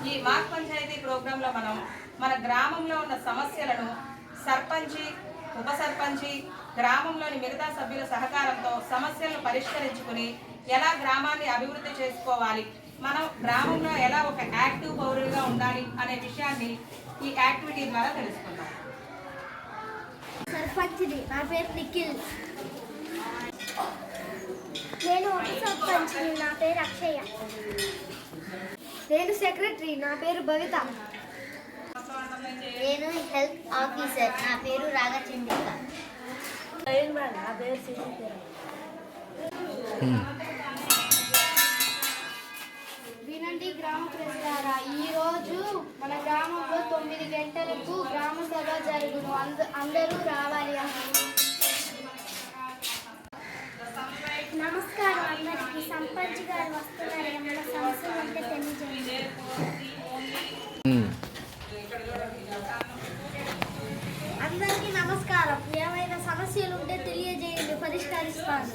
ఈ మాక్ పంచాయతీ ప్రోగ్రాంలో మనం మన గ్రామంలో ఉన్న సమస్యలను సర్పంచి, ఉప సర్పంచి, గ్రామంలోని మిగతా సభ్యుల సహకారంతో సమస్యలను పరిష్కరించుకుని ఎలా గ్రామాన్ని అభివృద్ధి చేసుకోవాలి, మనం గ్రామంలో ఎలా ఒక యాక్టివ్ పౌరులుగా ఉండాలి అనే విషయాన్ని ఈ యాక్టివిటీ ద్వారా తెలుసుకుందాం. సర్పంచ్ని, నా పేరు నిఖిల్. నేను ఉప సర్పంచ్ని, నా పేరు అక్షయ. నేను సెక్రటరీ, నా పేరు భవిత. నేను హెల్త్ ఆఫీసర్, నా పేరు రాగచండిక. నా పేరు సునీత. వినండి గ్రామ ప్రజలారా, ఈరోజు మన గ్రామంలో 9 గంటలకు గ్రామ సభ జరుగును. అందరూ రావాలి. నమస్కారం అందరికీ. సర్పంచ్ గారు వస్తున్నారు. మన సమస్యలు ఉంటే తెలియజేయండి. అందరికీ నమస్కారం. ఏమైనా సమస్యలు ఉంటే తెలియజేయండి, పరిష్కరిస్తాను.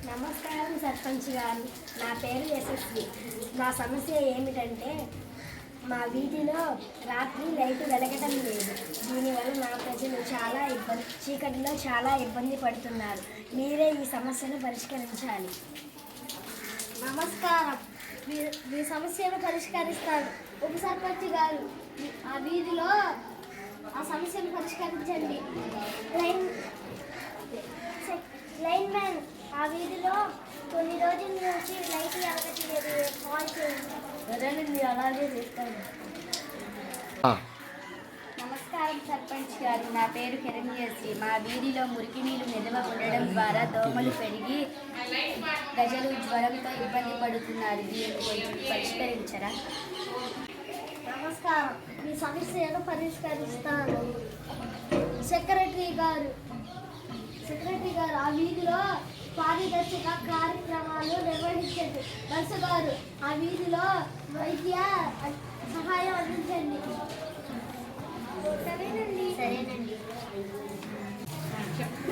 నమస్కారం సర్పంచ్ గారు, నా పేరు యశస్వి. నా సమస్య ఏమిటంటే మా వీధిలో రాత్రి లైట్ వెలగటం లేదు. దీనివల్ల నా ప్రజలు చీకటిలో చాలా ఇబ్బంది పడుతున్నారు. మీరే ఈ సమస్యను పరిష్కరించాలి. నమస్కారం, మీ సమస్యను పరిష్కరిస్తాను. ఉప సర్పంచ్ గారు, ఆ వీధిలో ఆ సమస్యను పరిష్కరించండి. లైన్ మ్యాన్, ఆ వీధిలో కొన్ని రోజుల నుంచి లైట్ వెలగట్లేదు, కాల్ చేయండి. సరేనండి, అలాగే చేస్తాను. నమస్కారం సర్పంచ్ గారు, నా పేరు హిరణ్యశ్రీ. మా వీధిలో మురికి నీళ్లు నిల్వ ఉండడం ద్వారా దోమలు పెరిగి ప్రజలు జ్వరంతో ఇబ్బంది పడుతున్నారు. దీన్ని కొంచెం పరిష్కరించరా? నమస్కారం, మీ సమస్యను పరిష్కరిస్తాను. సెక్రటరీ గారు, ఆ వీధిలో పారిదర్శక కార్యక్రమాలు నిర్వహించండి. నర్సు గారు, ఆ వీధిలో వైద్య సహాయం అందించండి. సరేనండి.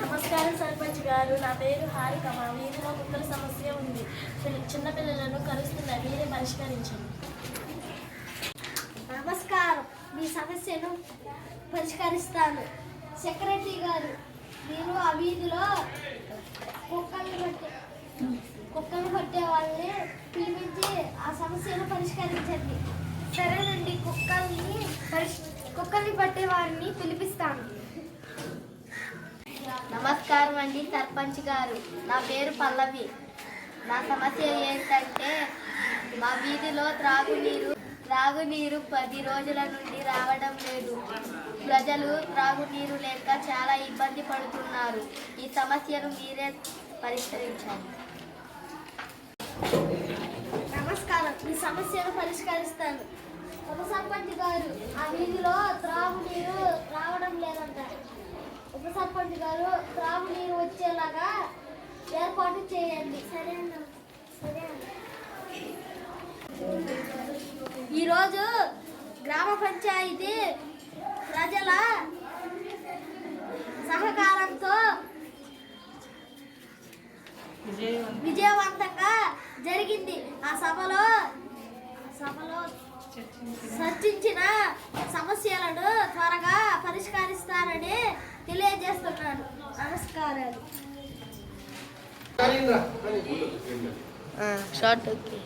నమస్కారం సర్పంచ్ గారు, నా పేరు హారిక. మా వీధిలో కుక్కల సమస్య ఉంది. చిన్నపిల్లలను కరుస్తున్నారు. మీరే పరిష్కరించండి. నమస్కారం, మీ సమస్యను పరిష్కరిస్తాను. సెక్రటరీ గారు, నేను ఆ వీధిలో కుక్కలు పట్టే వాళ్ళని పిలిపించి ఆ సమస్యను పరిష్కరించండి. సరేనండి, కుక్కల్ని పట్టే వారిని పిలిపిస్తాను. నమస్కారం అండి సర్పంచ్ గారు, నా పేరు పల్లవి. నా సమస్య ఏంటంటే మా వీధిలో త్రాగునీరు 10 రోజుల నుండి రావడం లేదు. ప్రజలు త్రాగునీరు లేక చాలా ఇబ్బంది పడుతున్నారు. ఈ సమస్యను మీరే పరిష్కరించాలి. నమస్కారం, ఈ సమస్యను పరిష్కరిస్తాను. ఉప సర్పంచ్ గారు, ఆ వీధిలో త్రాగునీరు రావడం లేదంట. ఉప సర్పంచ్ గారు, త్రాగునీరు వచ్చేలాగా ఏర్పాటు చేయండి. సరే. ఈరోజు గ్రామ పంచాయతీ ప్రజల సహకారంతో విజయవంతంగా జరిగింది. ఆ సభలో చర్చించిన సమస్యలను త్వరగా పరిష్కరిస్తారని తెలియజేస్తున్నాను. నమస్కారాలు. Short okay.